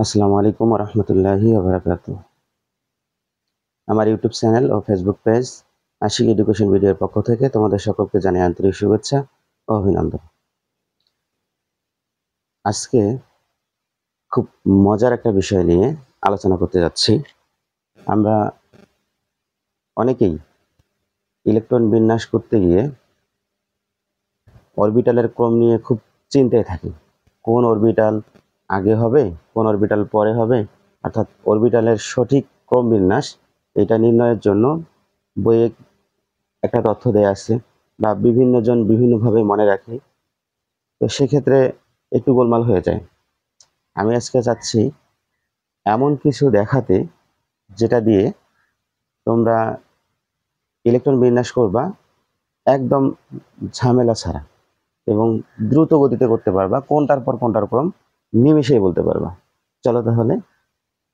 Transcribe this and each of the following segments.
আসসালামু আলাইকুম রহমতুল্লাহি ওবরাকাতুহ। আমার ইউটিউব চ্যানেল ও ফেসবুক পেজ আশিক এডুকেশন ভিডিওর পক্ষ থেকে তোমাদের সকলকে জানাই আন্তরিক শুভেচ্ছা ও অভিনন্দন। আজকে খুব মজার একটা বিষয় নিয়ে আলোচনা করতে যাচ্ছি। আমরা অনেকেই ইলেকট্রন বিন্যাস করতে গিয়ে অরবিটালের ক্রম নিয়ে খুব চিন্তায় থাকি। কোন অরবিটাল আগে হবে, কোন অরবিটাল পরে হবে, অর্থাৎ অরবিটালের সঠিক ক্রম বিন্যাস এটা নির্ণয়ের জন্য বইয়ে একটা তথ্য দেয়া আছে বা বিভিন্ন জন বিভিন্নভাবে মনে রাখে। তো সেক্ষেত্রে একটু গোলমাল হয়ে যায়। আমি আজকে চাচ্ছি এমন কিছু দেখাতে যেটা দিয়ে তোমরা ইলেকট্রন বিন্যাস করবা একদম ঝামেলা ছাড়া এবং দ্রুত গতিতে করতে পারবা, কোনটার পর কোনটার ক্রম নিমেষেই বলতে পারবা। চলো তাহলে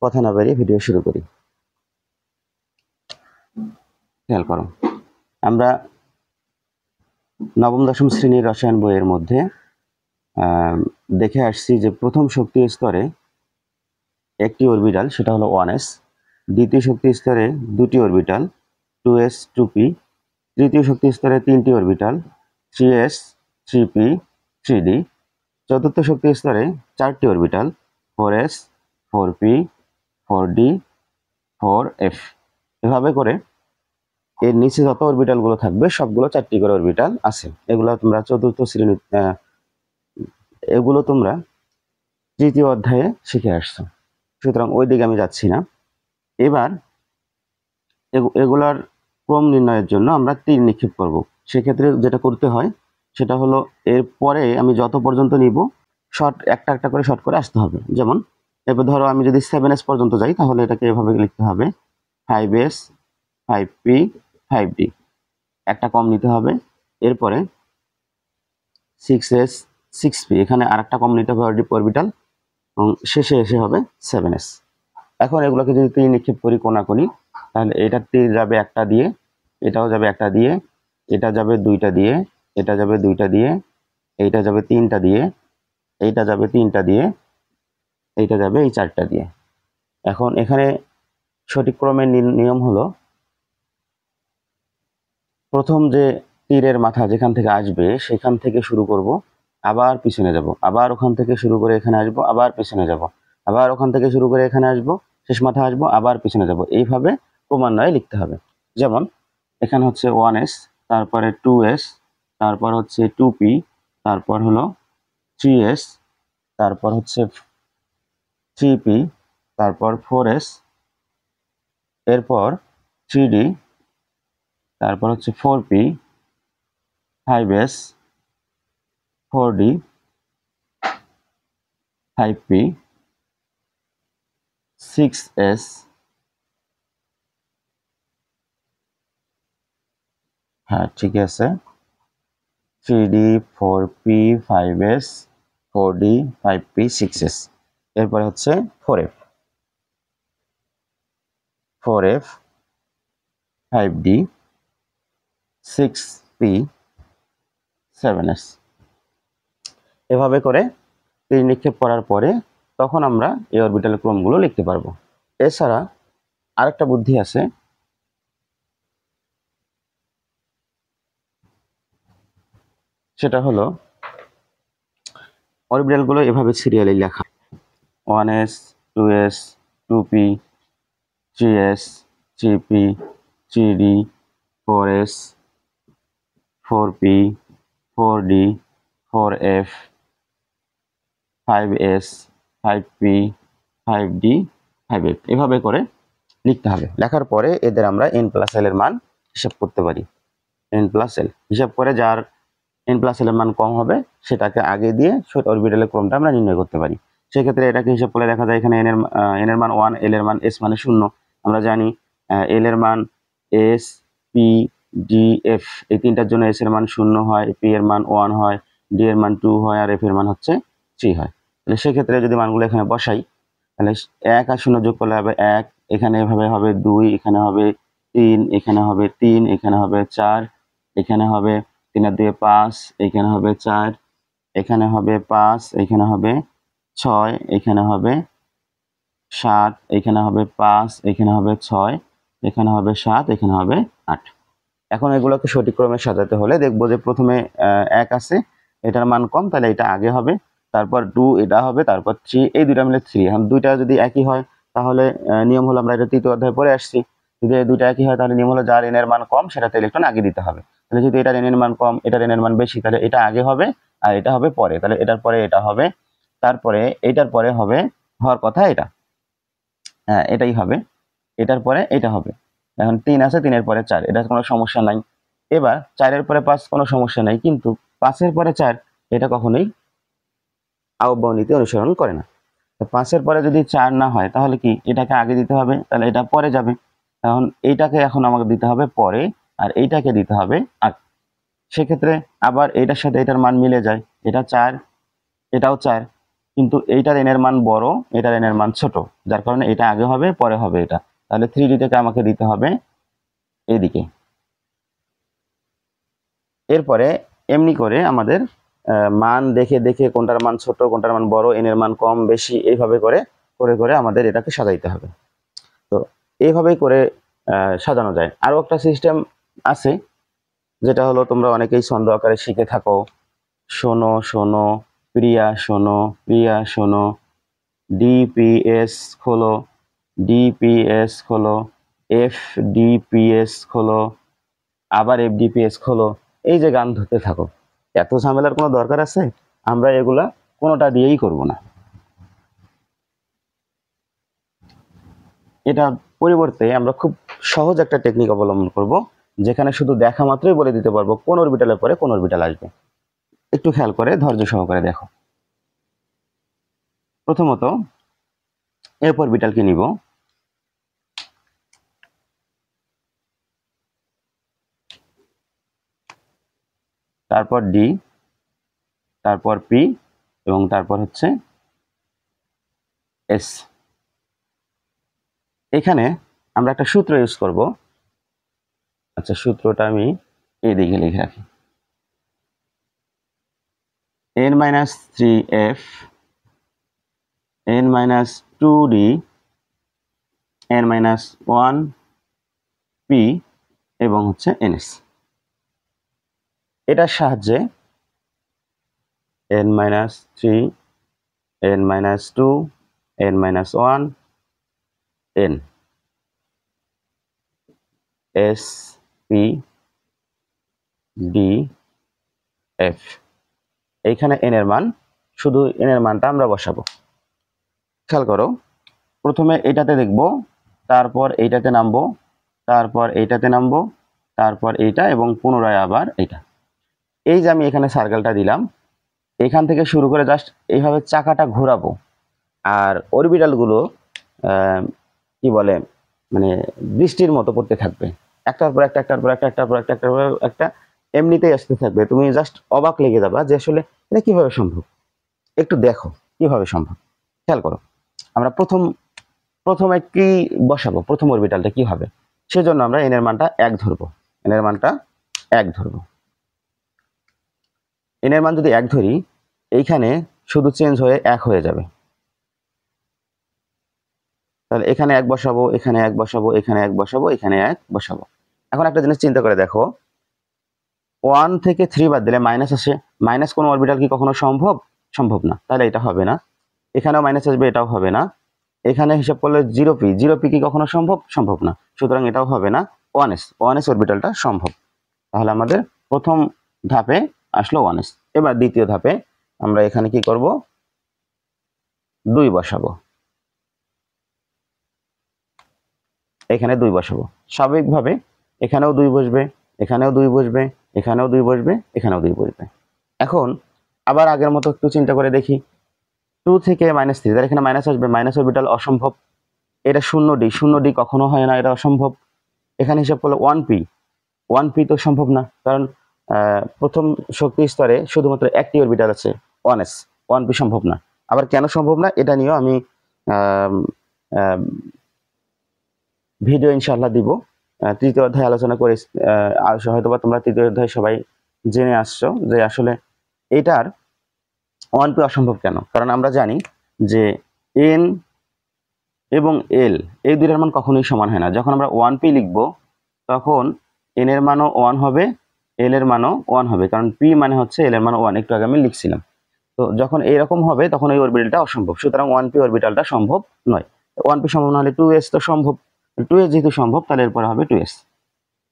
কথা না বাড়িয়ে ভিডিও শুরু করি। খেয়াল করো, আমরা নবম দশম শ্রেণীর রসায়ন বইয়ের মধ্যে দেখে আসছি যে প্রথম শক্তি স্তরে একটি অরবিটাল, সেটা হলো 1s। দ্বিতীয় শক্তি স্তরে দুটি অরবিটাল 2s 2p। তৃতীয় শক্তি স্তরে তিনটি অরবিটাল 3s 3p 3d। চতুর্থ শক্তি স্তরে চারটি orbital 4s 4p 4d 4f। এভাবে করে এর নিচে যত অরবিটাল গুলো থাকবে সবগুলো চারটি করে অরবিটাল আছে। এগুলো তোমরা চতুর্থ শ্রেণী এগুলো তোমরা তৃতীয় অধ্যায়ে শিখে আসছো, সুতরাং ওই দিকে আমি যাচ্ছি না। এবার এগুলার ক্রম নির্ণয়ের জন্য আমরা তীর নিক্ষেপ করব। সেক্ষেত্রে যেটা করতে হয় সেটা হলো এর পরে আমি যত পর্যন্ত নিব শর্ট একটা একটা করে শর্ট করে আসতে হবে। যেমন এবার ধরো আমি যদি 7s পর্যন্ত যাই তাহলে এটাকে এভাবে লিখতে হবে 5s 5p 5d, একটা কম নিতে হবে। এরপরে 6s 6p, এখানে আরেকটা কম নিতে হবে অরবিটাল, এবং শেষে এসে হবে 7s। এখন এগুলোকে যদি তীর নিক্ষেপ করি কোনাকুনি, তাহলে এটা তীর যাবে একটা দিয়ে, এটাও যাবে একটা দিয়ে, এটা যাবে দুইটা দিয়ে, এটা যাবে দুইটা দিয়ে, এইটা যাবে তিনটা দিয়ে, এইটা যাবে তিনটা দিয়ে, এইটা যাবে এই চারটা দিয়ে। এখন এখানে সঠিক ক্রমের নিয়ম হলো প্রথম যে তীরের মাথা যেখান থেকে আসবে সেখান থেকে শুরু করব, আবার পিছনে যাব, আবার ওখান থেকে শুরু করে এখানে আসবো, আবার পিছনে যাব, আবার ওখান থেকে শুরু করে এখানে আসবো, শেষ মাথা আসবো, আবার পিছনে যাব। এইভাবে ক্রমান্বয়ে লিখতে হবে। যেমন এখানে হচ্ছে 1s, তারপরে 2s, তারপর হচ্ছে 2p, তারপর হলো 3s, তারপর হচ্ছে 3p, তারপর 4s, এরপর 3d, তারপর হচ্ছে 4p 5s 4d 5p 6s, হ্যাঁ ঠিক আছে, 3d 4p 5s 4d 5p 6s। এরপরে হচ্ছে 4f 4f 5d 6p 7s। এভাবে করে তীর নিক্ষেপ করার পরে তখন আমরা এই অরবিটালের ক্রমগুলো লিখতে পারবো। এছাড়া আরেকটা বুদ্ধি আছে, সেটা হলো অরবিটালগুলো এভাবে সিরিয়ালি লেখা 1s 2s 2p 3s 3p 3d 4s 4p 4d 4f 5s 5p 5d 5f। এভাবে করে লিখতে হবে। লেখার পরে এদের আমরা n+l এর মান হিসাব করতে পারি। n+l হিসাব করে যার n+l এর মান কম হবে সেটাকে আগে দিয়ে অরবিটালের ক্রমটা আমরা নির্ণয় করতে পারি। সেক্ষেত্রে এটাকে হিসাব করে দেখা যায় এখানে n এর মান 1, l এর মান s মানে 0। আমরা জানি l এর মান s p d f, এই তিনটার জন্য s এর মান 0 হয়, p এর মান 1 হয়, d এর মান 2 হয়, আর f এর মান হচ্ছে 3 হয়। তাহলে সেক্ষেত্রে যদি মানগুলো এখানে বসাই তাহলে 1 আর 0 যোগ করলে হবে 1, এখানে এভাবে হবে 2, এখানে হবে 3, এখানে হবে 3, এখানে হবে 4, এখানে হবে 3 আর 2 5, এখানে হবে 4, এখানে হবে 5, এখানে হবে 6, এখানে হবে 7, এখানে হবে 5, এখানে হবে 6, এখানে হবে 7, এখানে হবে 8। এখন এগুলোকে সঠিক ক্রমে সাজাতে হলে দেখবো যে প্রথমে 1 আছে, এটার মান কম, তাহলে এটা আগে হবে, তারপর 2 এটা হবে, তারপর 3, এই দুইটা মিলে 3। এখন দুইটা যদি একই হয় তাহলে নিয়ম হলো, আমরা এটা তৃতীয় অধ্যায়ে পড়ে আসছি, যদি এই দুইটা একই হয় তাহলে নিয়ম হলো যার n এর মান কম সেটাতে ইলেকট্রন আগে দিতে হবে। তাহলে যদি এটার n এর মান কম, এটার n এর মান বেশি, তাহলে এটা আগে হবে আর এটা হবে পরে। তাহলে এটার পরে এটা হবে, তারপরে এটার পরে হবে, হওয়ার কথা এটা, হ্যাঁ এটাই হবে, এটার পরে এটা হবে। এখন 3 আছে, 3 এর পরে 4, এটা কোনো সমস্যা নাই। এবার 4 এর পরে 5 কোনো সমস্যা নাই, কিন্তু 5 এর পরে 4 এটা কখনোই আহ্বান নীতি অনুসরণ করে না। 5 এর পরে যদি 4 না হয় তাহলে কি এটাকে আগে দিতে হবে, তাহলে এটা পরে যাবে। এখন এইটাকে এখন আমাকে দিতে হবে পরে, আর এইটাকে দিতে হবে আগে। সেক্ষেত্রে আবার এটার সাথে এটার মান মিলে যায়, এটা 4, এটাও 4, কিন্তু এইটার n এর মান বড়, এটার n এর মান ছোট, যার কারণে এটা আগে হবে পরে হবে এটা। তাহলে 3D থেকে আমাকে দিতে হবে এইদিকে। এরপরে এমনি করে আমাদের মান দেখে দেখে কোনটার মান ছোট, কোনটার মান বড়, n এর মান কম বেশি, এইভাবে করে করে করে আমাদের এটাকে সাজাইতে হবে। তো এইভাবেই করে সাজানো যায়। আরো একটা সিস্টেম আছে, যেটা হলো তোমরা অনেকেই ছন্দ আকারে শিখে থাকো। শোনো শোনো, প্রিয়া শোনো, প্রিয়া শোনো, ডিপিএস খোলো, ডিপিএস খোলো, এফডিপিএস খোলো, আবার এফডিপিএস খোলো, এই যে গান ধরতে থাকো। এত ঝামেলার কোনো দরকার আছে? আমরা এগুলা কোনোটা দিয়েই করব না। এটা পরিবর্তে আমরা খুব সহজ একটা টেকনিক অবলম্বন করব, যেখানে শুধু দেখা মাত্রই বলে দিতে পারবো কোন অরবিটালের পরে কোন অরবিটাল আসবে। একটু খেয়াল করে ধৈর্য সহকারে দেখো। প্রথমত এফ অরবিটালকে নিব, তারপর ডি, তারপর পি, এবং তারপর হচ্ছে এস। এখানে আমরা একটা সূত্র ইউজ করব। আচ্ছা, সূত্রটা আমি এই দিকে লিখে রাখি, n-3f, n-2d, n-1p এবং হচ্ছে ns। এটার সাহায্যে n-3, n-2, n-1, n, s, p, d, f, এইখানে n এর মান, শুধু n এর মানটা আমরা বসাবো। খেয়াল করো, প্রথমে এইটাতে দেখব, তারপর এইটাতে নামবো, তারপর এইটাতে নামবো, তারপর এইটা, এবং পুনরায় আবার এইটা। এই যে আমি এখানে সার্কেলটা দিলাম, এখান থেকে শুরু করে জাস্ট এইভাবে চাকাটা ঘোরাবো, আর অরবিটালগুলো কি বলে, মানে বৃষ্টির মতো পড়তে থাকবে, একটার পর একটা, একটার পর একটা, একটার পর একটা, একটার পর একটা, এমনিতেই আসতে থাকবে। তুমি জাস্ট অবাক লেগে যাবা যে আসলে এটা কিভাবে সম্ভব। একটু দেখো কিভাবে সম্ভব, খেয়াল করো। আমরা প্রথমে কি বসাবো, প্রথম অরবিটালটা কি হবে, সেজন্য আমরা n এর মানটা 1 ধরবো, n এর মানটা 1 ধরবো। n এর মান যদি 1 ধরি, এইখানে শুধু চেঞ্জ হয়ে 1 হয়ে যাবে। তাহলে এখানে 1 বসাবো, এখানে 1 বসাবো, এখানে 1 বসাবো, এখানে 1 বসাবো। এখন একটা জিনিস চিন্তা করে দেখো, 1 থেকে 3 বাদ দিলে মাইনাস আসে, মাইনাস কোন অরবিটাল কি কখনো সম্ভব? সম্ভব না, তাহলে এটা হবে না। এখানেও মাইনাস আসবে, এটাও হবে না। এখানে হিসাব করলে 0p, 0p কি কখনো সম্ভব? সম্ভব না, সুতরাং এটাও হবে না। 1s, 1s অরবিটালটা সম্ভব। তাহলে আমাদের প্রথম ধাপে আসলো 1s। এবার দ্বিতীয় ধাপে আমরা এখানে কি করব, 2 বসাবো, এখানে 2 বসাবো। স্বাভাবিকভাবে এখানেও 2 বসবে, এখানেও 2 বসবে, এখানেও 2 বসবে, এখানেও 2 বসবে। এখন আবার আগের মতো একটু চিন্তা করে দেখি, 2 থেকে -3, তাহলে এখানে মাইনাস আসবে, মাইনাস অরবিটাল অসম্ভব। এটা 0d, 0d কখনো হয় না, এটা অসম্ভব। এখানে হিসাব করলে 1p, 1p তো সম্ভব না, কারণ প্রথম শক্তি স্তরে শুধুমাত্র একটি অরবিটাল আছে 1s, 1p সম্ভব না। আবার কেন সম্ভব না এটা নিয়েও আমি ভিডিও ইনশাআল্লাহ দিব। তৃতীয় অধ্যায়ে আলোচনা করে হয়তোবা তোমরা তৃতীয় অধ্যায়ে সবাই জেনে আসছো যে আসলে এটার 1p অসম্ভব কেন। কারণ আমরা জানি যে n এবং এল, এই দুইটার মান কখনোই সমান হয় না। যখন আমরা 1p লিখব তখন n এর মানও 1 হবে, l এর মানও 1 হবে, কারণ p মানে হচ্ছে l এর মান 1, একটু আগে আমি লিখছিলাম। তো যখন এরকম হবে তখন ওই অরবিটালটা অসম্ভব, সুতরাং 1p অরবিটালটা সম্ভব নয়। 1p সম্ভব না হলে 2s তো সম্ভব, 2s যেহেতু সম্ভব তাহলে এরপরে হবে 2s।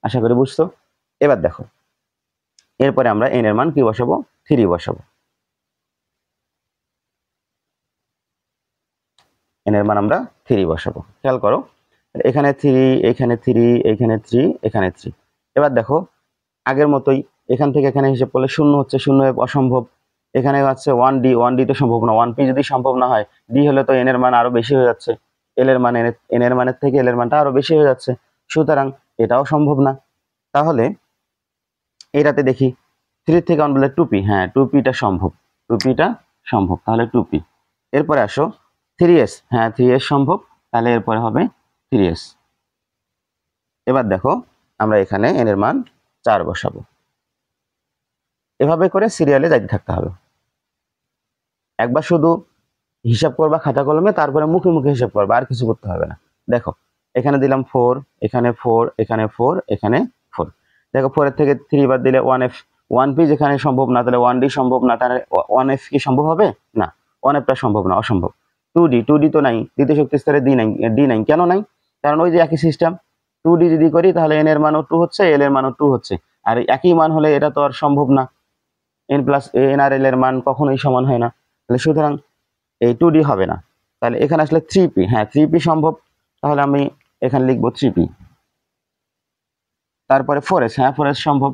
আশা করি বুঝছো। এবার দেখো, এরপরে আমরা n এর মান কি বসাবো, 3 বসাবো। n এর মান আমরা 3 বসাবো। খেয়াল করো, এখানে 3, এখানে 3, এখানে 3, এখানে 3। এবার দেখো আগের মতোই এখান থেকে এখানে হিসাব করলে 0 হচ্ছে, 0 অসম্ভব। এখানে আছে 1d, 1d তো সম্ভব না, 1p যদি সম্ভব না হয়, d হলে তো n এর মান আরো বেশি হয়ে যাচ্ছে, l এর মান n এর মানের থেকে l এর মানটা আরো বেশি হয়ে যাচ্ছে, সুতরাং এটাও সম্ভব না। তাহলে এটাতে দেখি 3 থেকে 1 বলে 2p, হ্যাঁ 2p টা সম্ভব, 2p টা সম্ভব, তাহলে 2p। এরপরে আসো 3s, হ্যাঁ 3s সম্ভব, তাহলে এরপরে হবে 3s। এবার দেখো আমরা এখানে n এর মান 4 বসাবো। এভাবে করে সিরিয়ালে যাইতে থাকতে হবে। একবার শুধু হিসাব করবা খাতা কলমে, তারপরে মুখে মুখে হিসাব করবা, আর কিছু করতে হবে না। দেখো এখানে দিলাম 4, এখানে 4, এখানে 4, এখানে 4। দেখো 4 এর থেকে 3 বাদ দিলে 1f, 1p যেখানে সম্ভব না তাহলে 1d সম্ভব না, তাহলে 1f কি সম্ভব হবে না, 1f টা সম্ভব না, অসম্ভব। 2d তো নাই, দ্বিতীয় শক্তি স্তরে d নাই, কেন নাই, কারণ ওই যে একই সিস্টেম, 2d যদি করি তাহলে n এর মানও 2 হচ্ছে, l এর মানও 2 হচ্ছে, আর একই মান হলে এটা তো আর সম্ভব না, n প্লাস n আর l এর মান কখনোই সমান হয় না, তাহলে সুতরাং এই 2d হবে না। তাহলে এখানে আসলে 3p, হ্যাঁ 3p সম্ভব, তাহলে আমি এখানে লিখবো 3p। তারপরে 4s, হ্যাঁ 4s সম্ভব।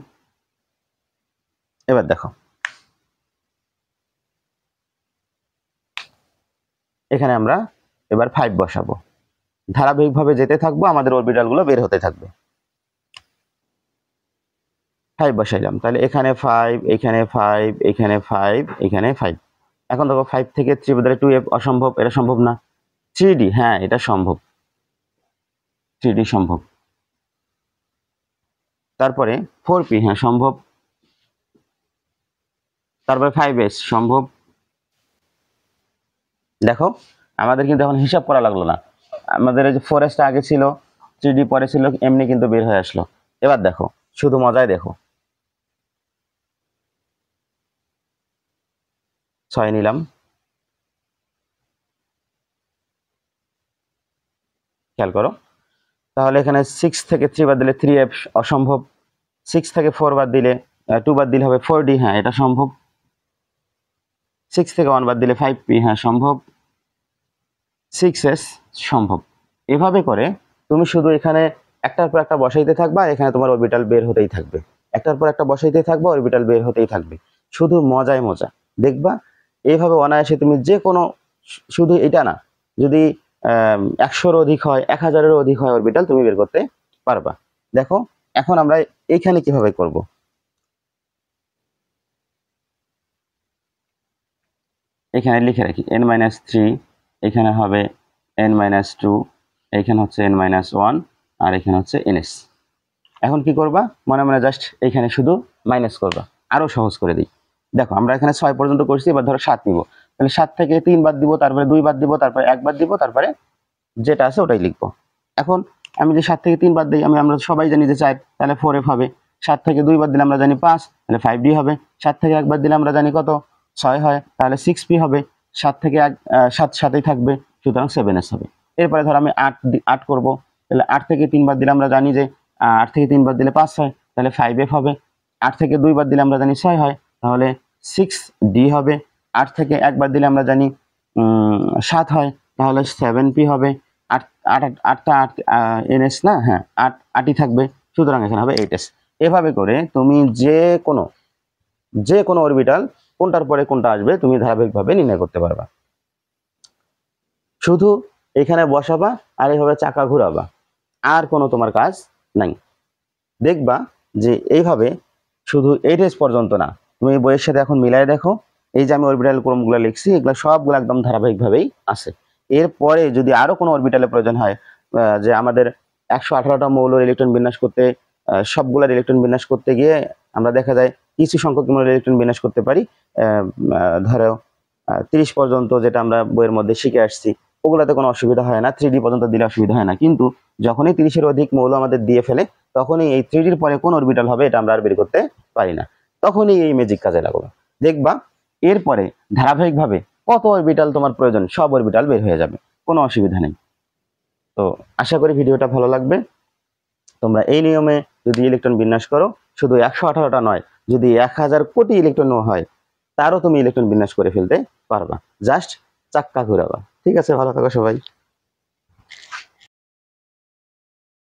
এবার দেখো এখানে আমরা এবার 5 বসাবো, ধারাবাহিকভাবে যেতে থাকবো, আমাদের অরবিটাল গুলো বের হতে থাকবে। 5 বসাইলাম, তাহলে এখানে 5, এখানে 5, এখানে 5, এখানে 5। এখন দেখো 5 থেকে 3 বদলে 2f অসম্ভব, এটা সম্ভব না। 3d, হ্যাঁ এটা সম্ভব, 3d সম্ভব। তারপরে 4p, হ্যাঁ সম্ভব। তারপরে 5s সম্ভব। দেখো আমাদের কিন্তু এখন হিসাব করা লাগলো না, আমাদের এই যে 4s টা আগে ছিল, 3d পরে ছিল, এমনি কিন্তু বের হয়ে আসলো। এবার দেখো শুধু মজায় দেখো, 6 নিলাম, খেয়াল করো, তাহলে এখানে 6 থেকে 3 বাদ দিলে 3f অসম্ভব, 6 থেকে 4 বাদ দিলে 2 বাদ দিলে হবে 4d, হ্যাঁ এটা সম্ভব। 6 থেকে 1 বাদ দিলে 5p, হ্যাঁ সম্ভব। 6s সম্ভব। এভাবে করে তুমি শুধু এখানে একটার পর একটা বসাইতে থাকবা, আর এখানে তোমার অরবিটাল বের হতেই থাকবে, একটার পর একটা বসাইতে থাকবা, অরবিটাল বের হতেই থাকবে, শুধু মজায় মজা। দেখবা এইভাবে অনায়াসে তুমি যে কোনো, শুধু এটা না, যদি 100-এর অধিক হয়, 1000-এর অধিক হয় অরবিটাল তুমি বের করতে পারবা। দেখো এখন আমরা এইখানে কিভাবে করব। এখানে লিখে রাখি n-3, এখানে হবে n-2, এখানে হচ্ছে n-1, আর এখানে হচ্ছে ns। এখন কি করবা, মনে মনে জাস্ট এখানে শুধু মাইনাস করবা, আরো সহজ করে দিই। দেখো আমরা এখানে 6 পর্যন্ত করছি, এবার ধরো 7 নিব, তাহলে 7 থেকে 3 বাদ দিব, তারপরে 2 বাদ দিব, তারপরে 1 বাদ দিব, তারপরে যেটা আছে ওটাই লিখবো। এখন আমি যে 7 থেকে 3 বাদ দিই, আমরা সবাই জানি যে 4, তাহলে 4f হবে। 7 থেকে 2 বাদ দিলে আমরা জানি 5, তাহলে 5d হবে। 7 থেকে 1 বাদ দিলে আমরা জানি কত, 6 হয়, তাহলে 6p হবে। 7 থেকে 1, 7 সাথেই থাকবে, সুতরাং 7s হবে। এরপরে ধর আমি 8 করব, তাহলে 8 থেকে 3 বাদ দিলে আমরা জানি যে 8 থেকে 3 বাদ দিলে 5 হয়, তাহলে 5f হবে। 8 থেকে 2 বাদ দিলে আমরা জানি 6 হয়, তাহলে 6d হবে। 8 থেকে 1 বাদ দিলে আমরা জানি 7 হয়, তাহলে 7p হবে। 8টা 8 ns না, হ্যাঁ 8ই থাকবে, সুতরাং এখানে হবে 8s। এভাবে করে তুমি যে কোনো অরবিটাল কোনটার পরে কোনটা আসবে তুমি ধারাবাহিকভাবে নির্ণয় করতে পারবা। শুধু এখানে বসাবা আর এইভাবে চাকা ঘুরাবা, আর কোনো তোমার কাজ নাই। দেখবা যে এইভাবে শুধু 8s পর্যন্ত না, তুমি বইয়ের সাথে এখন মিলাই দেখো, এই যে আমি অরবিটাল ক্রমগুলো লিখছি এগুলো সবগুলো একদম ধারাবাহিকভাবেই আছে। এরপরে যদি আরো কোনো অরবিটালের প্রয়োজন হয়, যে আমাদের 118টা মৌলের ইলেকট্রন বিন্যাস করতে, সবগুলোর ইলেকট্রন বিন্যাস করতে গিয়ে আমরা দেখা যায় কিছু সংখ্যক মৌলের ইলেকট্রন বিন্যাস করতে পারি, ধরো 30 পর্যন্ত, যেটা আমরা বইয়ের মধ্যে শিখে আসছি। ওগুলাতে কোনো অসুবিধা হয় না, 3D পর্যন্ত দিলে অসুবিধা হয় না। কিন্তু যখনই 30-এর অধিক মৌল আমাদের দিয়ে ফেলে তখনই এই 3Dর পরে কোন অরবিটাল হবে এটা আমরা আর বের করতে পারি না, তখনই এই ম্যাজিক কাজে লাগবে। দেখবা এরপরে ধারাবাহিকভাবে কত অরবিটাল তোমার প্রয়োজন সব অরবিটাল বের হয়ে যাবে, কোনো অসুবিধা নেই। তো আশা করি ভিডিওটা ভালো লাগবে। তোমরা এই নিয়মে যদি ইলেকট্রন বিন্যাস করো, শুধু 118টা নয়, যদি 1000 কোটি ইলেকট্রন হয় তারও তুমি ইলেকট্রন বিন্যাস করে ফেলতে পারবা, জাস্ট চাক্কা ঘুরাবা। ঠিক আছে, ভালো থাকো সবাই।